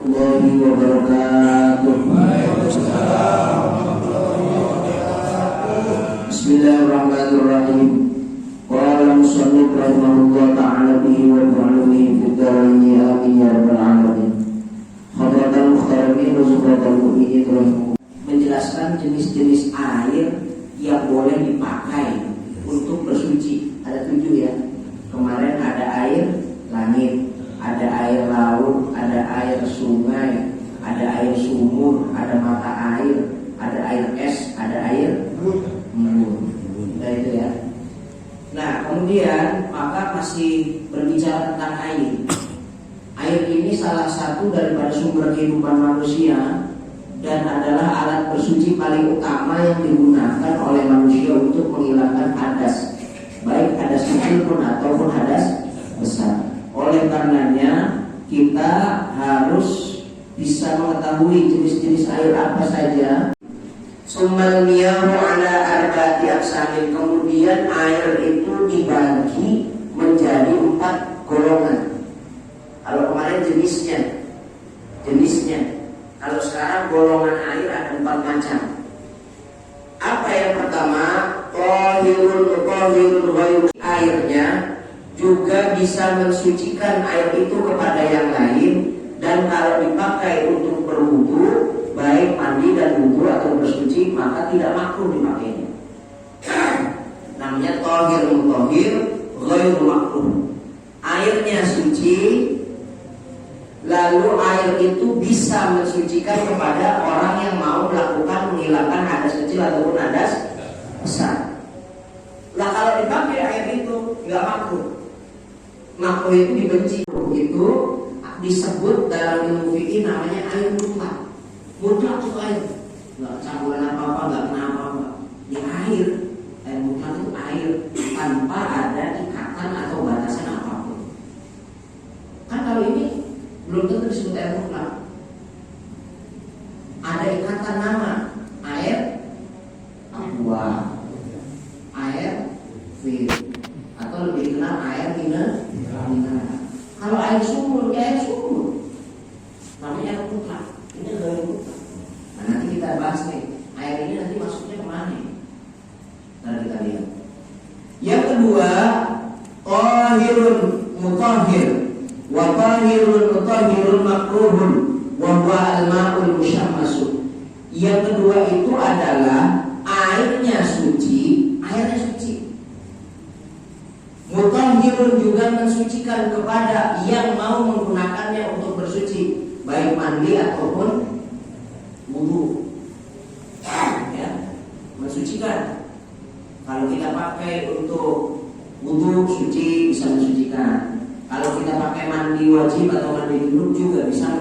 Warahmatullahi wabarakatuh. Bismillahirrahmanirrahim. Qala musannif rahimahullah ta'ala bihi wa ta'alumi fid dharaini amin ya rabbal alamin. Hadratan muhtaramin wa zuhratal mu'minin rahimahullah. Menjelaskan jenis-jenis air yang boleh dipakai untuk bersuci. Ada 7 ya. Kemarin ada air langit, ada air laut, ada air sungai, ada air sumur, ada mata air, ada air es, ada air embun. Nah itu ya. Nah kemudian maka masih berbicara tentang air. Air ini salah satu daripada sumber kehidupan manusia dan adalah alat bersuci paling utama yang digunakan oleh manusia untuk menghilangkan hadas, baik hadas kecil pun ataupun hadas besar. Oleh karenanya kita harus bisa mengetahui jenis-jenis air apa saja. Summal miyahu ala arba'ati aqsamin. Kemudian air itu dibagi menjadi 4 golongan. Kalau kemarin jenisnya. Kalau sekarang golongan air ada 4 macam. Apa yang pertama? Tahirun ghairu. Airnya juga bisa mensucikan air itu kepada yang lain, dan kalau dipakai untuk berwudu, baik mandi dan wudu atau bersuci, maka tidak makruh dipakainya. Namanya tahir mutahhir ghairu makruh. Airnya suci, lalu air itu bisa mensucikan kepada orang yang mau melakukan menghilangkan hadas kecil ataupun hadas besar. Lah kalau dipakai air itu nggak makruh. Makruh itu dibenci. Itu disebut dalam ilmu fikih namanya air mutlak. Mutlak itu air, nggak campuran apa-apa, nggak kena apa-apa. Ini air mutlak itu air tanpa ada ikatan atau batasan apapun. Kan kalau ini belum tentu disebut air mutlak. Ada ikatan nama, air aqua, air fil, atau lebih dikenal air mineral. Kalau air sumur, ya air sumur, namanya air mutlak. Ini air mutlak. Nah nanti kita bahas nih, air ini nanti masuknya kemana? Nanti kita lihat. Yang kedua, tahirun mutahhir. Wa tahirun mutahhirun makruhun wa huwa al-ma'ul musyammasu. Yang kedua itu adalah airnya suci, airnya suci. Mutahhirun juga mensucikan kepada yang mau menggunakannya untuk bersuci, baik mandi ataupun wudu. Ya, mensucikan. Kalau kita pakai untuk wudu suci bisa mensucikan. Kalau kita pakai mandi wajib atau mandi junub juga bisa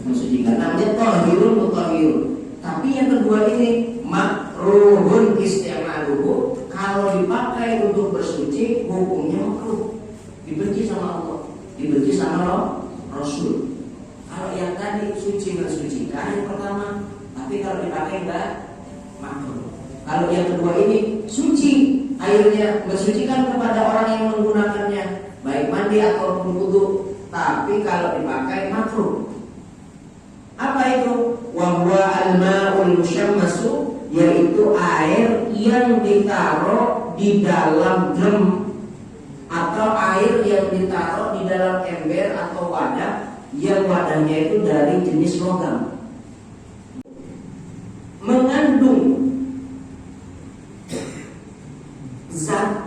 mensucikan. Namanya tahirun mutahhirun. Tapi yang kedua ini makruhun isti'maluhu. Kalau dipakai untuk bersuci hukumnya makruh, dibenci sama Allah, dibenci sama Rasul. Kalau yang tadi suci mensucikan yang pertama, tapi kalau dipakai enggak makruh. Kalau yang kedua ini suci, airnya mensucikan kepada orang yang menggunakannya, baik mandi ataupun wudu, tapi kalau dipakai makruh. Apa itu? Wa huwa al-ma'ul musyammasu, yaitu air yang ditaruh di dalam drum atau air yang ditaruh di dalam ember atau wadah yang wadahnya itu dari jenis logam, mengandung zat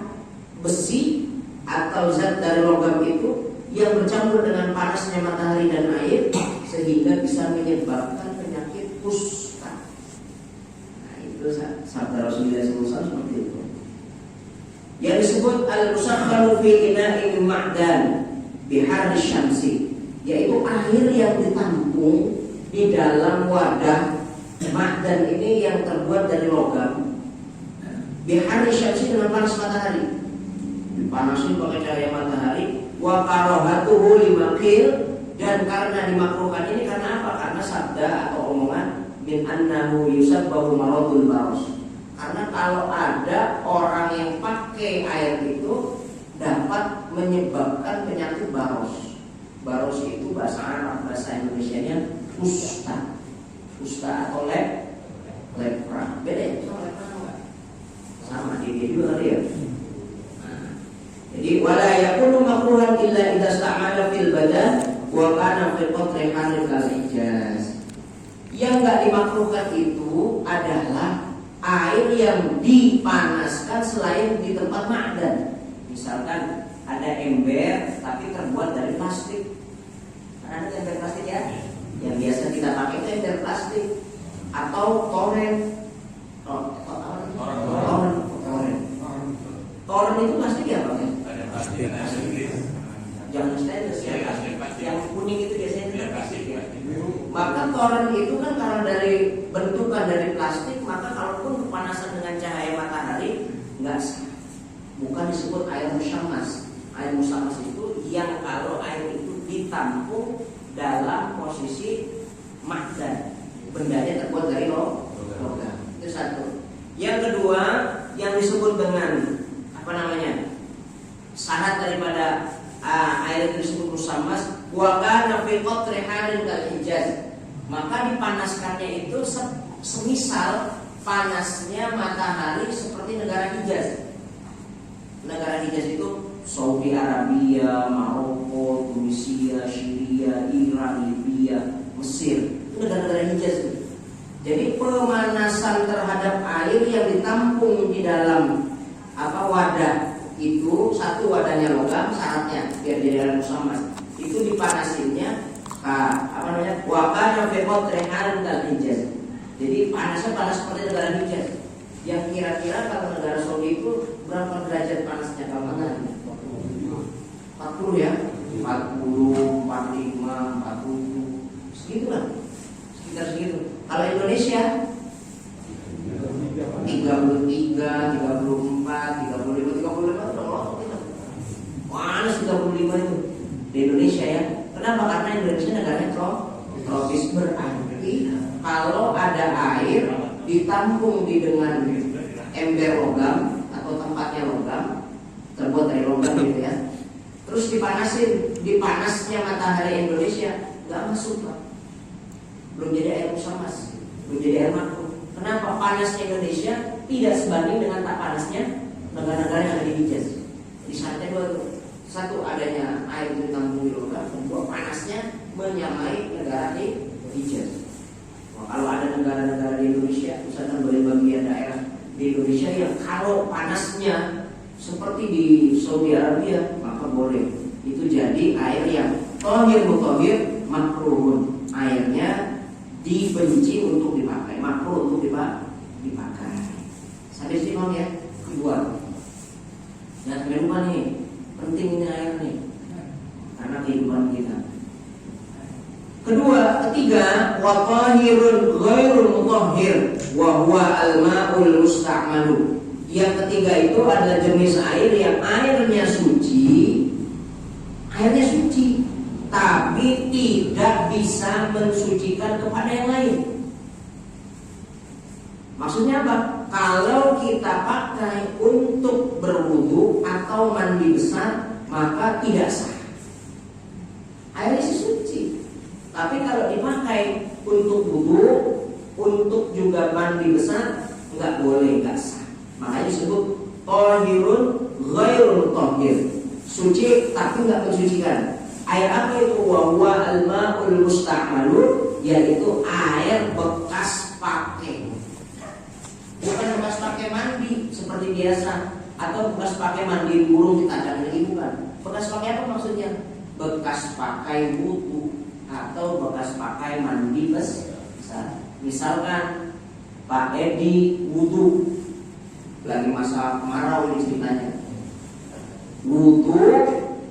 besi atau zat dari logam itu yang bercampur dengan panasnya matahari dan air sehingga bisa menyebabkan penyakit kusta. Nah itu sabda Rasulullah SAW seperti itu. Yang disebut al-musakharu fi ina'in ma'dan bihar syamsi, yaitu air yang ditampung di dalam wadah ma'dan ini yang terbuat dari logam, bihar syamsi, dengan panas matahari, dipanasin pakai cahaya matahari. Wa karahatuhu limakil, dan karena dimakruhkan ini karena apa? Karena sabda atau omongan min annahu yusabbahu maradul baros. Karena kalau ada orang yang pakai air itu dapat menyebabkan penyakit baros. Barosi itu bahasa Arab, bahasa Indonesianya kusta. Kusta atau lepra. Beda ya? Sama lepra enggak? Sama, dia juga kali ya. Jadi wala yakunu makruhan illa idza sta'mala fil badan wa kana fil qatri halil al-ijaz. Yang enggak dimakruhkan itu adalah air yang dipanaskan selain di tempat ma'dan. Misalkan ada ember tapi terbuat dari plastik. Kan ada ember plastik ya? Yang biasa kita pakai itu ember plastik atau toren. Toren itu plastik ya, Pak? Plastik. Jangan stainless ya, yang kuning itu biasanya plastik ya. Maka toren itu kan karena dari bentukan dari plastik, maka kalaupun kepanasan dengan cahaya matahari nggak sah. Bukan disebut air musyammas. Air musyammas itu yang kalau air itu ditampung dalam posisi ma'dan, bendanya terbuat dari logam. Itu satu. Yang kedua, yang disebut dengan apa namanya? Syarat daripada air itu disebut musyammas, wa kana fi qatri halin kal ijaz. Maka dipanaskannya itu semisal panasnya matahari seperti negara Hijaz. Negara Hijaz itu Saudi Arabia, Maroko, Tunisia, Syria, Iran, Libya, Mesir. Itu negara-negara Hijaz. Jadi pemanasan terhadap air yang ditampung di dalam wadah itu, satu wadahnya logam syaratnya biar jadi dalam musyammas. Itu dipanasinnya wakana fi qatri halin kal Hijaz. Jadi panasnya panas seperti negara Hijaz. Yang kira-kira kalau negara Saudi itu berapa derajat panasnya kapan? 40 ya? 40, 45, 47. Segitulah. Sekitar segitu. Kalau Indonesia 33, 34, 35 panas 35 itu di Indonesia ya. Kenapa? Karena Indonesia negaranya tropis. Berarti kalau ada air ditampung dengan ember logam atau tempatnya logam, terbuat dari logam gitu ya, terus dipanasin, di panasnya matahari Indonesia nggak masuk Pak, belum jadi air musyammas, belum jadi air makruh. Kenapa? Panasnya Indonesia tidak sebanding dengan tak panasnya negara-negara yang ada di Hijaz. Di syaratnya dua tuh, satu adanya air itu ditampung di logam, kedua panasnya menyamai negara di Hijaz. Kalau ada negara-negara di Indonesia, misalkan bagian daerah di Indonesia yang kalau panasnya seperti di Saudi Arabia, maka boleh. Itu jadi air yang tohir mutohir makruhun. Airnya dibenci untuk dipakai, makruh untuk dipakai. Sampai sini ya. Kedua, jangan lupa nih, penting ini air nih, karena kehidupan kita. Ketiga, wa tahirun ghairul mutahhir wa huwa al-ma'ul musta'malu. Yang ketiga itu adalah jenis air yang airnya suci, tapi tidak bisa mensucikan kepada yang lain. Maksudnya apa? Kalau kita pakai untuk berwudu atau mandi besar, maka tidak sah. Airnya suci. Tapi kalau dipakai untuk wudu, untuk juga mandi besar, nggak boleh, nggak sah. Makanya disebut tahirun ghairul mutahhir, suci tapi nggak mensucikan. Air apa itu? Wa huwa al-ma'ul musta'malu, yaitu air bekas pakai. Bukan bekas pakai mandi seperti biasa, atau bekas pakai mandi burung ditadang lagi, bukan. Bekas pakai apa maksudnya? Bekas pakai wudu atau bekas pakai mandi besar. Misalkan Pak Edi wudu, lagi masa kemarau ini ceritanya, wudu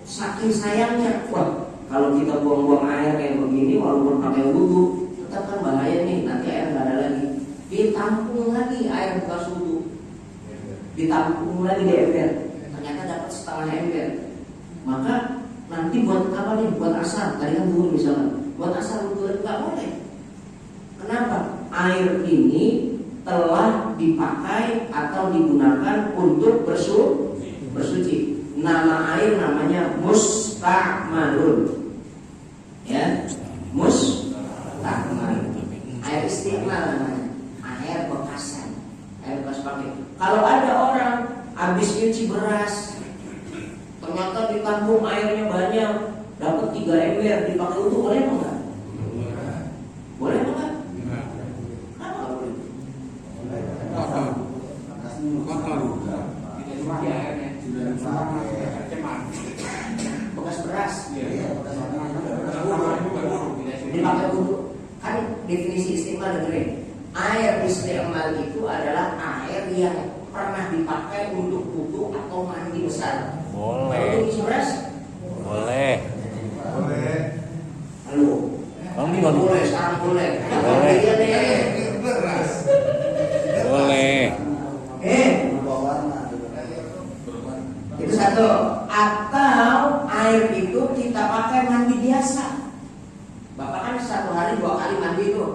saking sayangnya, wah kalau kita buang-buang air kayak begini walaupun pakai wudu tetap kan bahaya nih, nanti air nggak ada lagi, ditampung lagi air bekas wudu, ditampung lagi di ember, ternyata dapat setengah ember. Maka nanti buat apa nih? Buat asar, tadi kan dulu misalnya, buat asar wudu nggak boleh. Kenapa? Air ini telah dipakai atau digunakan untuk bersuci. Nama air namanya musta'malun. Ya, mustakmal. Air istiqmal namanya, air bekasan, air bekas pakai. Kalau ada orang habis nyuci beras, ternyata di kampung airnya banyak, dapat 3 ember dipakai untuk boleh enggak? Boleh enggak? Kenapa enggak boleh? Kotor. Bekas beras. Dipakai untuk, kan definisi istiqmal negeri. Air istiqmal itu adalah air yang pernah dipakai untuk wudu atau mandi besar. Boleh. Untuk isi beras? Boleh. Halo. Mandi. Boleh, sekarang boleh. Boleh. Iya deh. Boleh. Itu satu. Atau air itu kita pakai mandi biasa. Bapak kan 1 hari 2 kali mandi itu.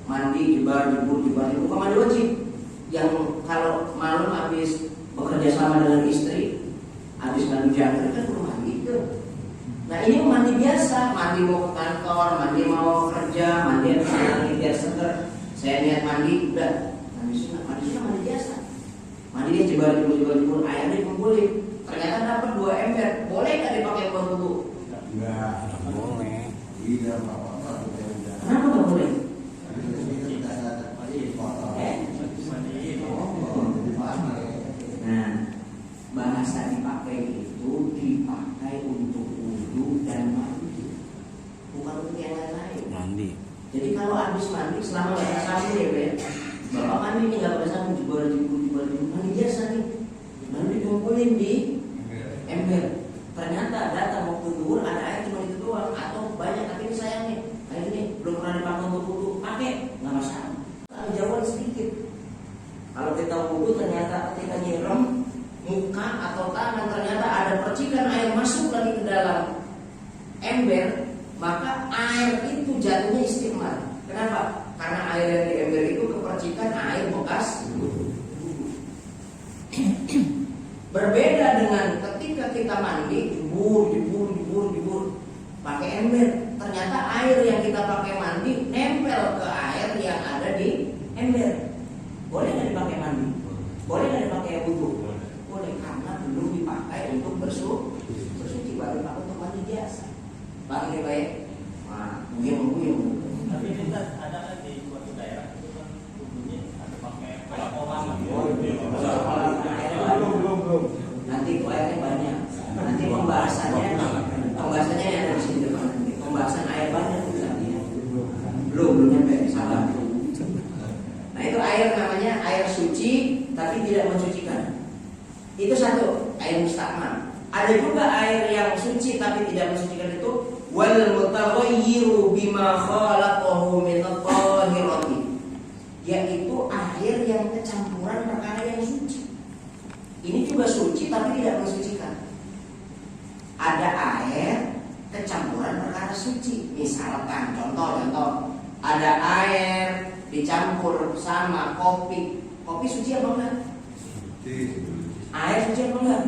Mandi, jebar, jebur, bukan mandi wajib. Yang kalau malam habis bekerja sama dengan istri, habis mandi jangkrik kan perlu mandi itu. Nah ini mandi biasa, mandi mau ke kantor, mandi mau kerja, mandi lagi biar seger. Saya niat mandi, udah mandi sunat, mandi biasa. Mandi dia jebur, airnya dikumpulin. Ternyata dapat 2 ember, boleh nggak dipakai buat wudu? Enggak. Boleh. Kenapa nggak boleh? Nah, bahasa dipakai itu dipakai untuk wudu dan mandi, bukan untuk yang lain-lain. Mandi. Jadi kalau habis mandi, selama nggak ada sabun ya, bapak mandi ini nggak pakai sabun, jebur, mandi biasa nih, lalu dikumpulin di ember. Ternyata datang waktu duhur ada air cuma itu doang, atau banyak, tapi ini sayang nih, air ini belum pernah dipakai untuk wudu, pakai nggak masalah. Kalau jauhan sedikit. Kalau kita wudu ternyata ketika nyiram muka atau tangan ternyata ada percikan air masuk lagi ke dalam ember, maka air itu jatuhnya istiqmal. Kenapa? Karena air yang di ember itu kepercikan air bekas. Berbeda dengan ketika kita mandi, jebur pakai ember. Ternyata air yang kita pakai mandi nempel ke air yang ada di ember. Boleh nggak dipakai mandi? Boleh nggak dipakai wudu? Boleh, karena belum dipakai untuk bersuci, baru dipakai untuk mandi biasa. Bang ini baik. Nah, buyung. Tapi kita ada kan di suatu daerah itu kan wudunya ada pakai kolam. Belum. Nanti itu airnya banyak. Nanti pembahasannya yang ada di sini depan. Nanti pembahasan air banyak itu tadi. Belum nyampe, sabar. Nah itu air namanya air suci tapi tidak mensucikan. Itu satu, air mustakmal. Ada juga air yang suci tapi tidak mensucikan itu wal mutaghayyiru bima khalaqahu min at-tahirati. Yaitu air yang kecampuran perkara yang suci. Ini juga suci tapi tidak mensucikan. Ada air kecampuran perkara suci. Misalkan contoh ada air dicampur sama kopi. Kopi suci apa enggak? Air suci apa enggak?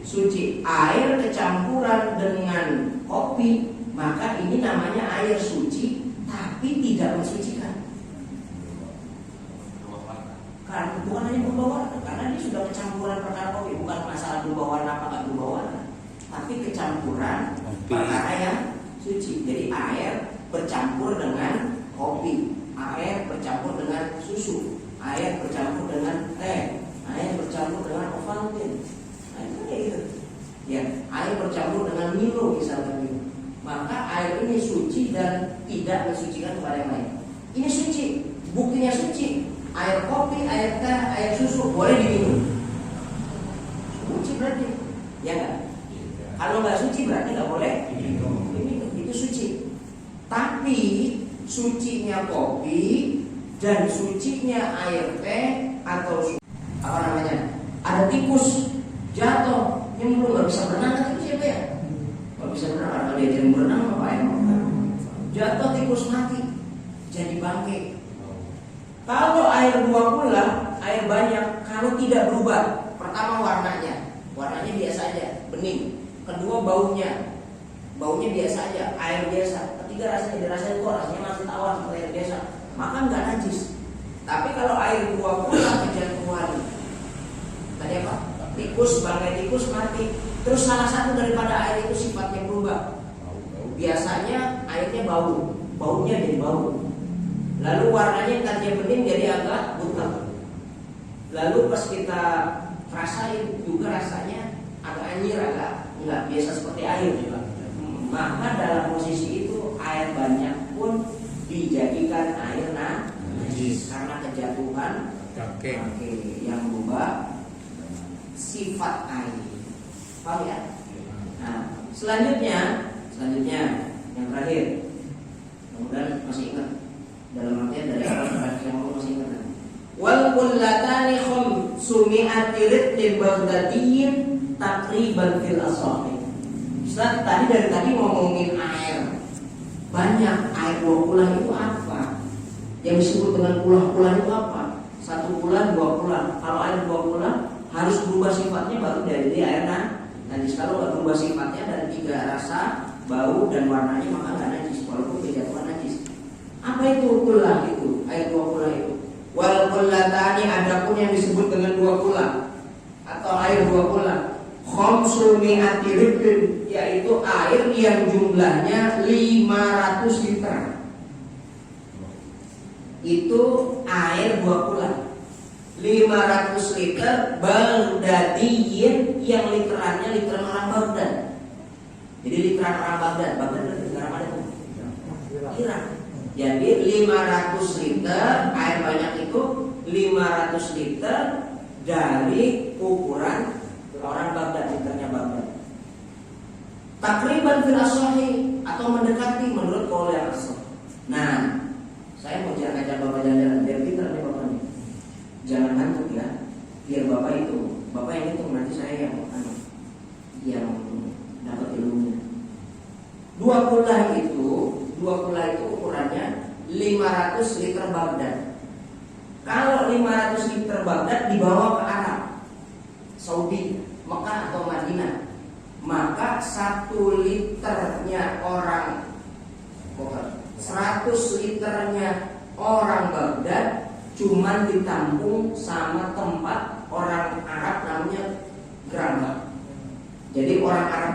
Suci. Air kecampuran dengan kopi, maka ini namanya air suci tapi tidak mensucikan. Karena bukan hanya berubah warna, karena ini sudah kecampuran perkara kopi, bukan masalah berubah warna apa enggak berubah warna, tapi kecampuran perkara yang suci. Jadi air bercampur dengan kopi, air bercampur dengan susu, air bercampur dengan teh, air bercampur dengan Ovaltine. Nah itu kayak gitu. Ya, air bercampur dengan Milo misalnya gitu. Maka air ini suci dan tidak mensucikan kepada yang lain. Ini suci, buktinya suci. Air kopi, air teh, air susu boleh diminum. Suci berarti, ya nggak? Kalau nggak suci berarti nggak boleh diminum. Itu suci. Tapi sucinya kopi dan sucinya air teh atau apa namanya, ada tikus jatuh nyemplung nggak bisa berenang, kan itu siapa ya? Nggak bisa berenang, kalau dia jadi berenang apa yang jatuh tikus mati jadi bangkai. Kalau air dua pula, air banyak, kalau tidak berubah, pertama warnanya biasa aja, bening. Kedua baunya biasa aja, air biasa. 3 rasanya dirasain kok rasanya masih tawar seperti air biasa, maka nggak najis. Tapi kalau air 2 kula kejatuhan tadi apa? Tikus, bangkai tikus mati, terus salah satu daripada air itu sifatnya berubah. Biasanya airnya baunya jadi bau. Lalu warnanya tadinya bening jadi agak buta. Lalu pas kita rasain juga rasanya agak anyir, agak nggak biasa seperti air. Maka dalam posisi itu air banyak pun dijadikan air najis karena kejatuhan Oke. yang berubah sifat air. Paham ya? Nah, selanjutnya yang terakhir, kemudian masih ingat dalam artian dari apa yang mau masih ingat. Wal kullatani sumi'at ritlin baghdadiyyin takriban fil asahi. Ustaz, dari tadi ngomongin air banyak, air 2 kula itu apa? Yang disebut dengan kula itu apa? 1 kula, 2 kula. Kalau air 2 kula harus berubah sifatnya baru dari air najis. Kalau nggak berubah sifatnya dan 3 rasa, bau dan warnanya maka nggak najis walaupun kejatuhan najis. Apa itu kula itu? Air 2 kula itu. Wal kullatani, adapun yang disebut dengan 2 kula atau air 2 kula, khamsumi'ati ritlin, yaitu air yang jumlahnya 500 liter. Itu air 2 kula. 500 liter Baghdadiyyin, yang literannya literan orang Baghdad. Jadi literan orang Baghdad berarti negara mana itu? Irak. Jadi 500 liter air banyak itu 500 liter dari ukuran orang Baghdad, liternya Baghdad. Takriban fil asahi, atau mendekati menurut qaul yang asal. Nah, saya mau ngajak Bapak jalan-jalan biar pintar nih Bapak nih. Jangan ngantuk ya. Biar Bapak yang hitung, nanti saya yang dapat ilmunya. 2 kula itu ukurannya 500 liter Baghdad. Kalau 500 liter Baghdad dibawa ke Arab, Saudi, Mekah atau Madinah, maka 1 liternya orang 100 liternya orang Baghdad cuman ditampung sama tempat orang Arab namanya gerabah. Jadi orang Arab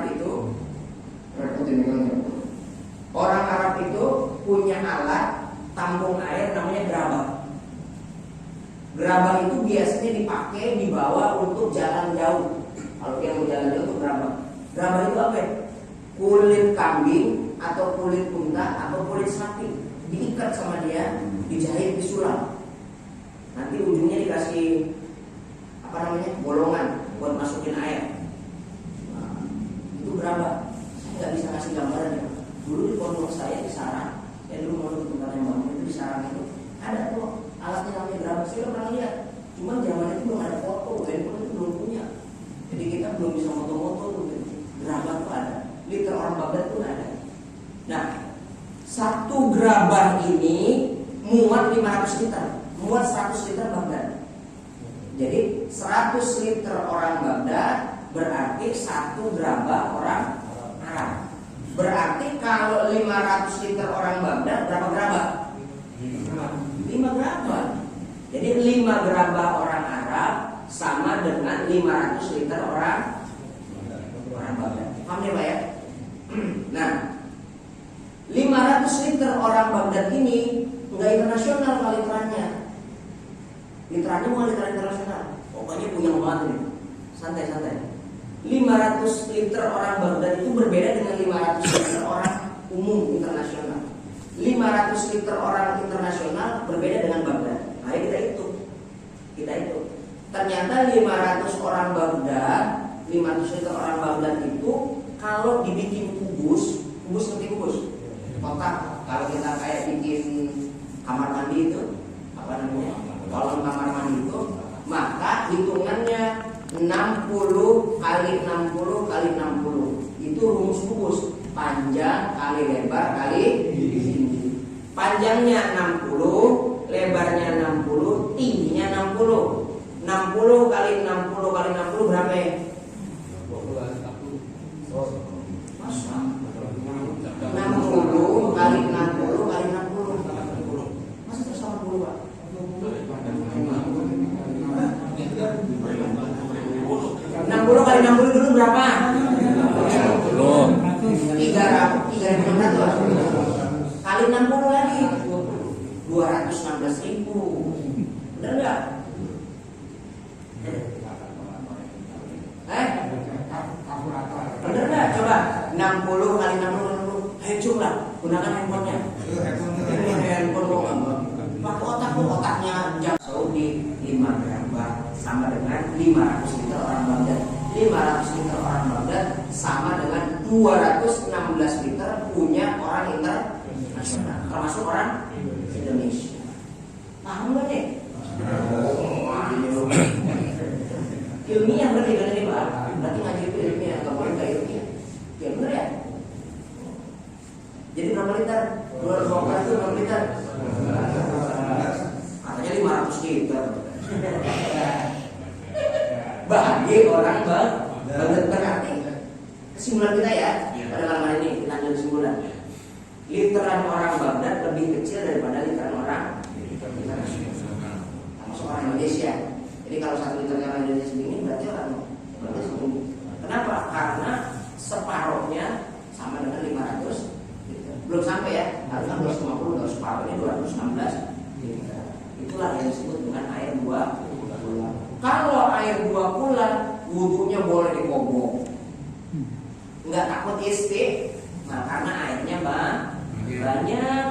itu punya alat tampung air namanya gerabah. Gerabah itu biasanya dipakai dibawa untuk jalan jauh. Kalau dia mau jalan jauh itu gerabah. Gerabah itu apa? Kulit kambing atau kulit unta atau kulit sapi diikat sama dia, dijahit, disulam. Nanti ujungnya dikasih bolongan buat masukin air. Nah, itu gerabah. Saya nggak bisa ngasih gambaran ya. Dulu di pondok saya di Sarang, saya dulu mau di tempat yang bangun itu di Sarang itu ada tuh alatnya namanya gerabah. Saya pernah lihat. Cuma zaman itu belum ada foto, handphone itu belum punya. Jadi kita belum bisa foto-foto tuh. Gerabah tuh ada. Liter orang Baghdad pun ada. Nah, 1 gerabah ini muat 500 liter, muat 100 liter Baghdad. Jadi 100 liter orang Baghdad berarti 1 gerabah orang Arab. Berarti kalau 500 liter orang Baghdad berapa gerabah? 5 gerabah. Jadi 5 gerabah orang Arab sama dengan 500 liter orang Baghdad. Paham ya Pak ya? Nah, 500 liter orang Baghdad ini enggak internasional kalau literannya. Literannya bukan literan internasional. Pokoknya punya banget nih. Santai-santai. 500 liter orang Baghdad itu berbeda dengan 500 liter orang umum internasional. 500 liter orang internasional berbeda dengan Baghdad. Nah, kita itu. Ternyata 500 orang Baghdad, 500 liter orang Baghdad itu kalau dibikin kubus ngerti kubus? Kotak. Kalau kita kayak bikin kamar mandi itu, apa namanya? Kolom kamar mandi itu, maka hitungannya 60 kali 60 kali 60. Itu rumus kubus. Panjang kali lebar kali tinggi. Panjangnya 60, lebarnya 60, tingginya 60. 60 kali 60 kali 60 berapa ya? 60 kali berapa? 10. 3.600 kali 60 lagi 216.000. Bener nggak? Bener nggak? Coba 60 kali 60. Hitung lah, gunakan handphonenya. Handphone kok nggak? Pakai otak tuh, otaknya jam Saudi 5 gram sama dengan 500 liter orang Baghdad. 500 liter orang Baghdad sama dengan 216 liter punya orang internasional, termasuk orang Indonesia. Paham nggak nih? Ilmiah berarti kan ini Pak? Berarti ngaji itu ilmiah, nggak boleh nggak ilmiah. Ya bener ya? Jadi berapa liter? 220 itu berapa liter? Katanya 500 liter. Bagi orang berarti kesimpulan kita ya pada malam hari ini kita ambil kesimpulan. Literan orang Baghdad lebih kecil daripada literan orang internasional, termasuk orang Indonesia. Jadi kalau 1 liternya orang Indonesia segini berarti segini. Kenapa? Karena separuhnya sama dengan 500 liter. Belum sampai ya, harusnya 250, kalau separuhnya 216 liter. Itulah yang disebut dengan air 2 bulan. Kalau air 2 bulan, wudhunya boleh dikobok, nggak takut isti. Nah, karena airnya banyak,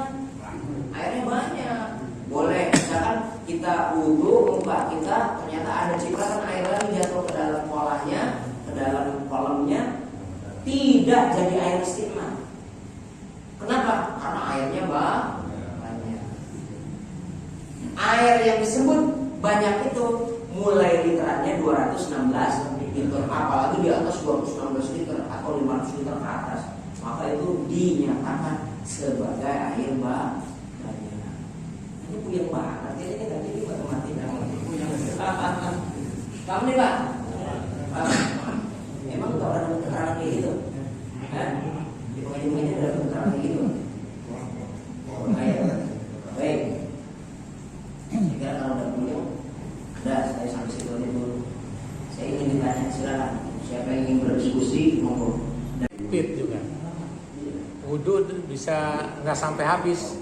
airnya banyak. Boleh, misalkan kita wudhu, muka kita ternyata ada cipratan air lagi jatuh ke dalam polanya, ke dalam kolamnya, tidak jadi air istimewa. Kenapa? Karena airnya banyak. Air yang disebut banyak itu mulai literannya 216 liter, apalagi di atas 216 liter atau 500 liter ke atas, maka itu dinyatakan sebagai air banyak. Ini puyeng banget, ini nggak jadi matematika. Kamu nih Pak, emang nggak pernah dapat keterangan kayak gitu? Di pengajian ini ada keterangan kayak gitu? Baik. Jika kalau udah puyeng, saya sampai situ aja dulu. Saya ingin ditanya, silakan. Siapa yang ingin berdiskusi, monggo. Fit juga. Wudhu bisa nggak sampai habis.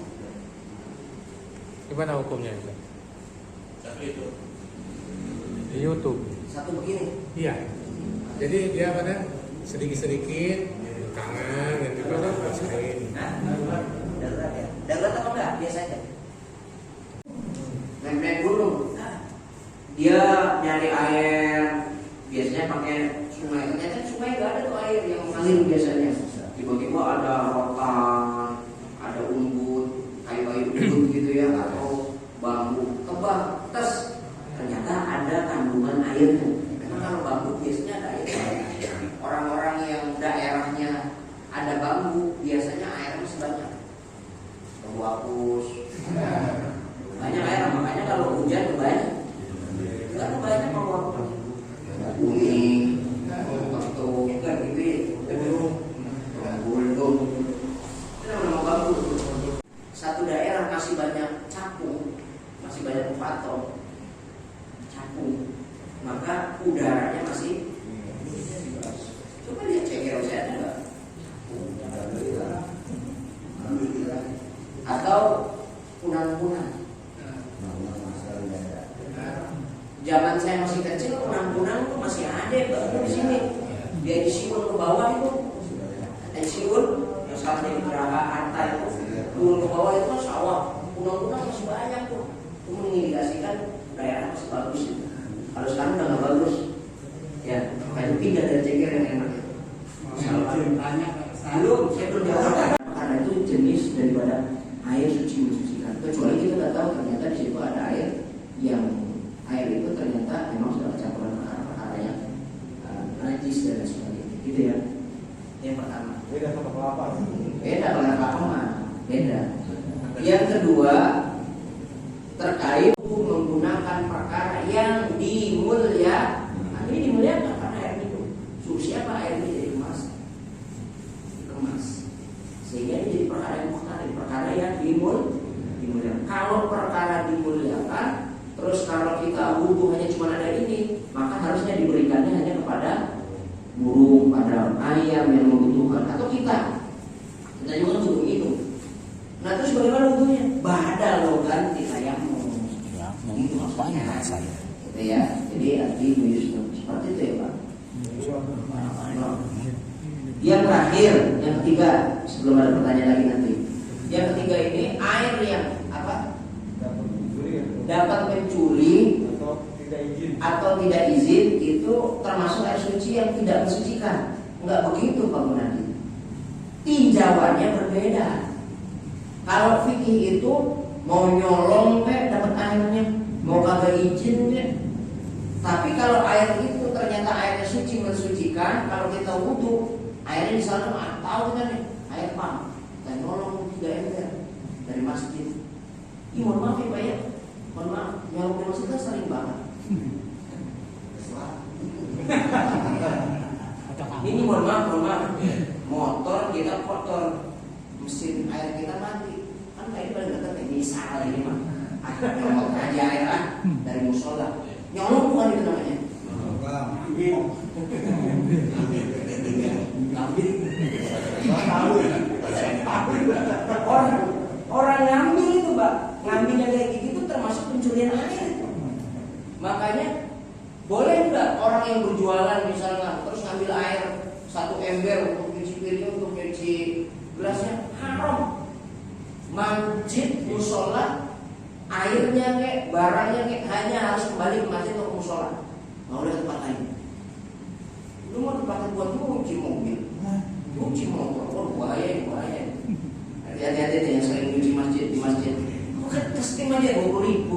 Gimana hukumnya itu? Di YouTube. Satu begini. Iya. Jadi dia pada sedikit-sedikit tangan dan juga rasain. Darurat ya. Darurat apa enggak? Biasa aja. Naik gunung. Dia nyari air, biasanya pakai sungai. Ternyata sungai nggak ada tuh air yang mengalir biasanya. Tiba-tiba ada rotan, ada umbut, kayu-kayu umbut gitu ya, atau bambu tebal. Terus ternyata ada kandungan airnya. Karena kalau bambu biasanya ada air. Orang-orang yang daerahnya ada bambu biasanya airnya masih banyak. Bambu apus, banyak air. Makanya kalau hujan banyak. Kan banyak bambu kuning, ketuk, kan gitu, gulung. Itu nama bambu. Satu daerah masih banyak capung, masih banyak patok, capung, maka udaranya masih. Coba lihat ceker saya ada nggak? Atau kunang-kunang. Zaman saya masih kecil, kunang-kunang itu masih ada baru di sini. Dia disiun ke bawah itu, disiun, yang salah satu geraha harta itu, turun ke bawah itu kan sawah. Kunang-kunang masih banyak tuh. Itu mengindikasikan daerah masih bagus. Kalau sekarang udah nggak bagus, ya makanya pindah dari ceker yang enak. Belum, saya belum jawab. Karena itu jenis daripada air suci mensucikan. Kecuali kita nggak tahu ternyata di situ ada air yang air itu ternyata memang sudah kecampuran perkara-perkara yang najis dan sebagainya, gitu ya. Yang pertama. Beda sama kelapa. Beda kalau kelapa mah beda. Yang kedua terkait menggunakan perkara yang dimuliakan. Ini dimuliakan karena air itu. Suci apa air ini jadi emas, dikemas, sehingga ini jadi perkara yang muhtarim, perkara yang dimuliakan. Kalau perkara dimuliakan, terus kalau kita wudhu hanya cuma ada ini, maka harusnya diberikannya hanya kepada burung, ada ayam yang membutuhkan, atau kita juga kan butuh itu. Nah terus bagaimana wudhunya? Badal lo ganti tayamum. Ya, mau ngapain bahasanya? Gitu ya. Jadi seperti itu ya Pak. Yang terakhir, yang ketiga, sebelum ada pertanyaan lagi nanti. Yang ketiga ini air yang apa? Dapat mencuri atau tidak izin itu termasuk air suci yang tidak mensucikan. Enggak begitu Pak Gunadi. Tinjauannya berbeda. Kalau fikih itu mau nyolong dapat airnya, mau kagak izin Tapi kalau air itu ternyata airnya suci mensucikan, kalau kita wudhu airnya di sana tahu kan nih air pam, dan nyolong 3 ember dari masjid. Ih, mohon maaf ya Pak ya, mohon maaf, nyolong di masjid kan sering banget. Ini mohon maaf, motor kita kotor, mesin air kita mati, kan kayak paling dekat nih, misal ini mah, nyolong aja air dari musola, nyolong bukan itu namanya. Orang ngambil itu Pak, ngambilnya kayak gitu termasuk pencurian air. Makanya boleh nggak orang yang berjualan misalnya terus ngambil air 1 ember untuk cuci piring, untuk cuci gelasnya? Haram. Masjid, musola, airnya kayak barangnya kayak hanya harus kembali ke masjid atau musola, nggak boleh tempat lain. Lu mau dipakai buat cuci mobil, cuci motor, bahaya. Hati-hati deh yang sering cuci masjid di masjid. Bukan testing aja 20.000.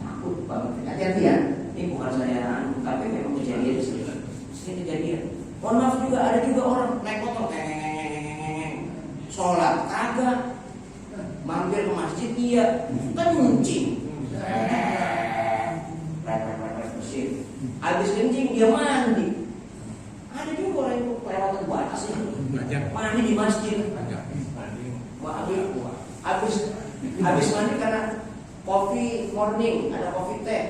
Takut banget. Hati-hati ya. Ini bukan saya, tapi memang kejadian sering kejadian. Mohon maaf juga ada juga orang naik motor, sholat kagak, mampir ke masjid iya, kan nguncing. Habis kencing dia mandi. Ada juga orang yang kelewatan batas itu. Mandi di masjid. Habis mandi karena coffee morning, ada coffee teh.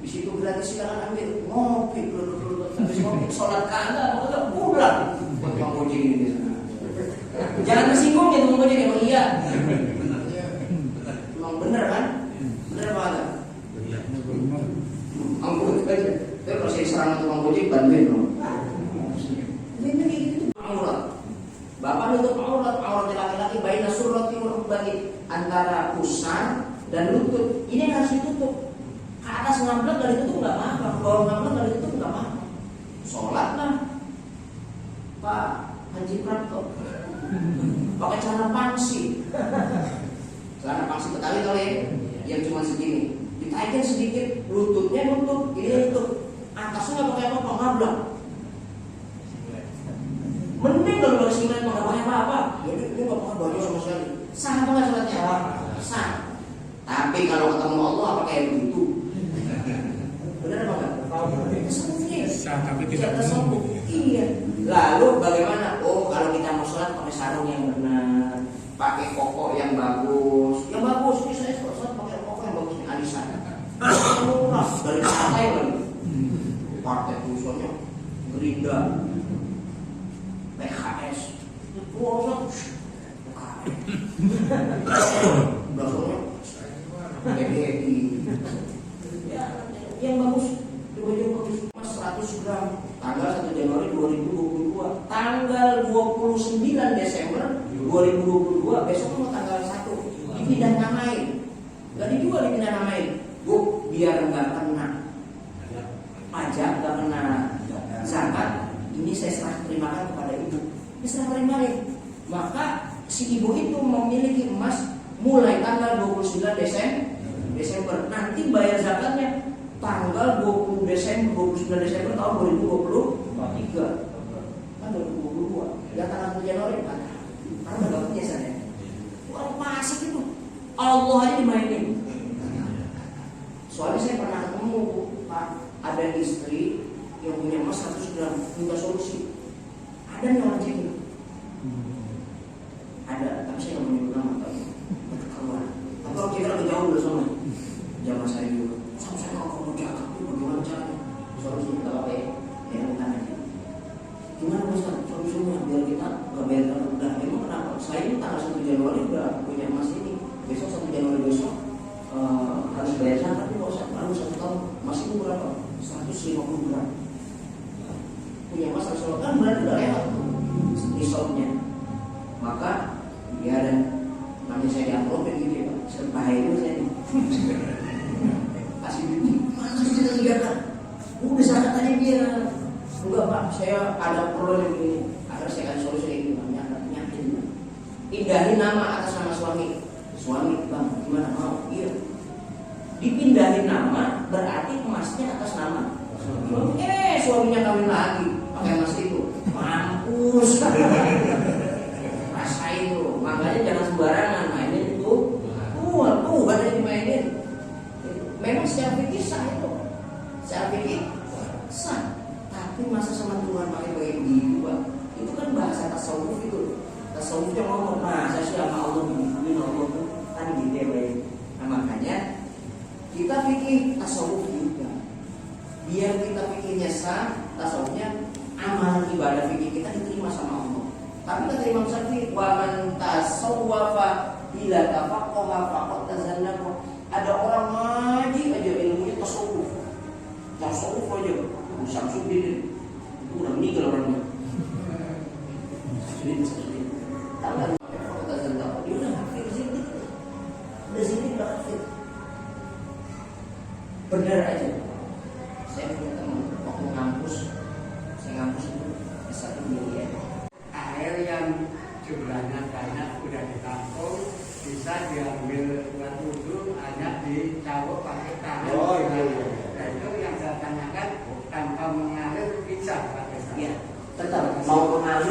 Di situ gratis silakan ambil, ngopi dulu. Habis ngopi sholat kagak, pulang. Buat Bang Bojeng ini. Jangan tersinggung ya Bang Bojeng, emang iya. Emang bener kan? Bener apa enggak? Ampun aja. Tapi kalau saya serang tukang gojek bantuin dong. Ini kayak gitu aurat. Bapak nutup aurat laki-laki baina surrati wal rukbati, antara pusar dan lutut. Ini yang harus ditutup. Ke atas ngamplek dari ditutup enggak apa-apa, bawah ngamplek dari ditutup enggak apa-apa. Sholat lah. Pak Haji Prapto pakai celana pangsi. Celana pangsi Betawi tau ya, yang cuma segini. Ditaikin sedikit, lututnya nutup, ini nutup. Atasnya nggak pakai apa-apa, ngablak. Mending kalau pakai singlet nggak pakai apa-apa. Jadi dia nggak pakai baju sama sekali. Sah apa nggak sholatnya? Sah. Tapi kalau ketemu Allah apa kayak begitu? Benar apa nggak? Sah tapi tidak tersambung. Iya. Lalu bagaimana? Oh kalau kita mau sholat pakai sarung yang benar, pakai koko yang bagus. Yang bagus. Ini saya sholat pakai koko yang bagus nih, alisan. Murah dari partai lagi. Partai usulnya Gerindra, PKS, Puasa, Brasonya, PDI. Ya, yang bagus, baju bagus, mas 100 gram, tanggal 1 Januari 2022, tanggal 29 Desember 2022, besok mau tanggal 1, dipindah namain, nggak dijual dipindah namain, bu, biar nggak kena pajak, nggak kena zakat, ini saya serah terimakan kepada ibu. Ini serah terimakan. Maka si ibu itu memiliki emas mulai tanggal 29 Desember. Nanti bayar zakatnya tanggal 29 Desember tahun 2023. Kan 2022. Ya tanggal 1 Januari kan. Karena nggak punya saya. Bukan masih itu. Allah aja dimainin. Soalnya saya pernah ketemu Pak, ada istri yang punya emas 100 gram, minta solusi. Ada nih orang cek. Ada, tapi saya nggak menyebut nama, tapi keluar. Tapi orang cek lagi jauh dulu sama. Zaman saya dulu. Sama saya kalau mau jaga, bagaimana caranya? Solusi kita apa ya? semua biar kita nggak bayar udah. Memang kenapa? Saya ini tanggal 1 Januari udah punya emas ini. Besok 1 Januari besok harus bayar zakat, tapi kalau saya baru 1 tahun masih itu berapa? 150 gram. Punya emas 150 kan berarti udah lewat risaunya. Maka dia ada namanya saya di amplopin gitu ya Pak. Bahaya itu saya ini. Kasih duit mana sih kita tinggalkan? Udah zakat tadi dia. Enggak Pak, saya ada perlu yang begini. Akhirnya saya kasih solusi kayak gini, nyakin. Pindahin nama atas nama suami. Suami, Bang, gimana mau? Iya. Dipindahin nama berarti emasnya atas nama suami. Suaminya kawin lagi pakai emas itu. Mampus. Rasain tuh. Makanya jangan sembarangan mainin itu. Tuh, kan yang dimainin. Memang secara fikih sah itu. Secara fikih sah. Tapi masa sama Tuhan pakai kayak begitu, Pak. Itu kan bahasa tasawuf itu. Tasawufnya ngomong, nah saya sih sama Allah begini, Allah tuh kan gitu ya, baik. Nah makanya kita fikih tasawuf juga. Biar kita fikihnya sah, tasawufnya amalan ibadah fikih kita diterima sama Allah. Tapi kata Imam Syafi'i, wa man tasawwafa ila tafaqaha faqad tazannaqa. Ada orang ngaji aja ilmunya tasawuf. Tasawuf aja. Samsudin itu udah meninggal orangnya. Samsudin. Tangan kota Zandar, dia udah hafid sini. Di sini udah hafid. Bener aja. Saya punya teman waktu ngampus, saya ngampus itu S1 miliar. Air yang jumlahnya banyak udah ditampung, bisa diambil buat wudhu, hanya dicabut pakai tangan. Oh iya. Nah, itu yang saya tanyakan, tanpa mengalir bisa pakai tangan. Iya, tetap mau mengalir.